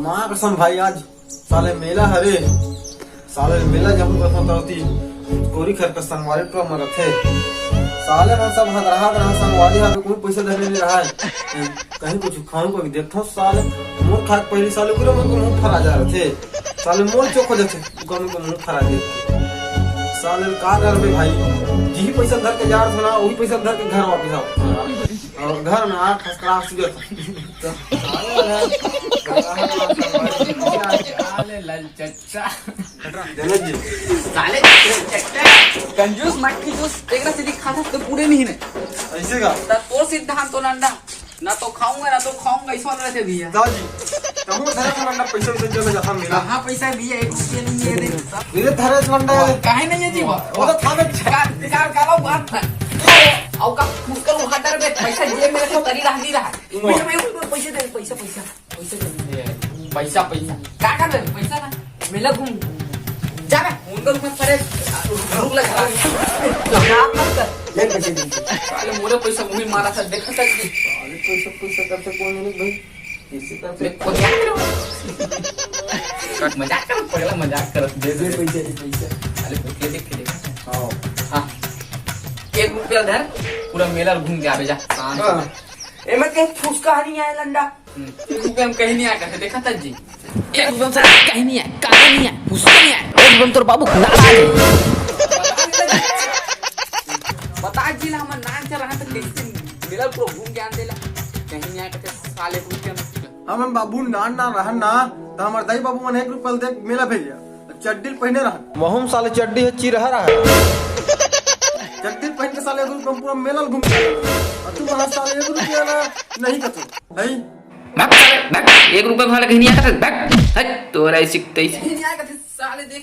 माँ कसम भाई आज साले मेला हरे साले मेला जब कथा होती कोरी खर का संगवारी तो मर थे साले मन सब हदरहा रहा संगवारी हा कोई पैसा देने नहीं रहा है कहीं कुछ खाऊं को देखता साले मोर खा पहले साले पूरा मन को मुंह फरा जा रहे थे साले मोर चौक हो जाते गम को मुंह फरा देख के साले का कर बे भाई जी पैसा धर के जा रहा वही पैसा धर के घर वापस आओ और घर में आ खसखरा सीधा साले ललचट्टा जी साले ललचट्टा कंजूस मट्टी जूस एक ना सीधी खाता तो पूरे नहीं ने ऐसे का तो सिद्धांत तो नंदा ना तो खाऊंगा ना तो खाऊंगा ऐसा रहते भैया दादी तुम धरे मंडा पैसा दे चले जा मेला कहां पैसा भैया 1 रुपया नहीं है दे मेरे धरे मंडा काहे नहीं है जी वो तो थाने कार कालो बात था औ का मुस्कल उठाकर बे पैसा जेब में रखो तरी रह दी रहा पैसा दे पैसा का कर बे पैसा ना मेला घूम जा बे उनको रुक परे रुक लगा आप मत कर ले पैसे दे साले मोरे पैसा मुही मारा था देखा तक की साले पैसा करते कौन नहीं भाई किसी करते कट मजाक कर पड़ेगा मजाक कर दे पैसे साले भूखे देख के हां हां 1 रुपया धर पूरा मेला घूम के आवे जा एमे के फुसका नहीं आया लंडा 1 रुपया हम कहीं नहीं आया करते देखा था जी 1 रुपया से कहीं नहीं आया काका नहीं आया फुसका नहीं आया 1 रुपया तोर बाबू बता जी ना हम नाम से रहा था किस मेला पूरा घूम के आन देला कहीं नहीं आया करते साले रुपया हम बाबू नान ना रहन ना तो हमार दाई बाबू मन 1 रुपया दे मेला भेजिया चड्डी पहने रहन वहुम साले चड्डी है चिरह रहा चड्डी पहन के साले 1 रुपया पूरा मेला घूम के और तू बड़ा साले 1 रुपया ना नहीं कतो भाई बैक 1 रुपया वाला कहीं नहीं आया करते बैक हट तोरा सिकते नहीं आया करते साले देख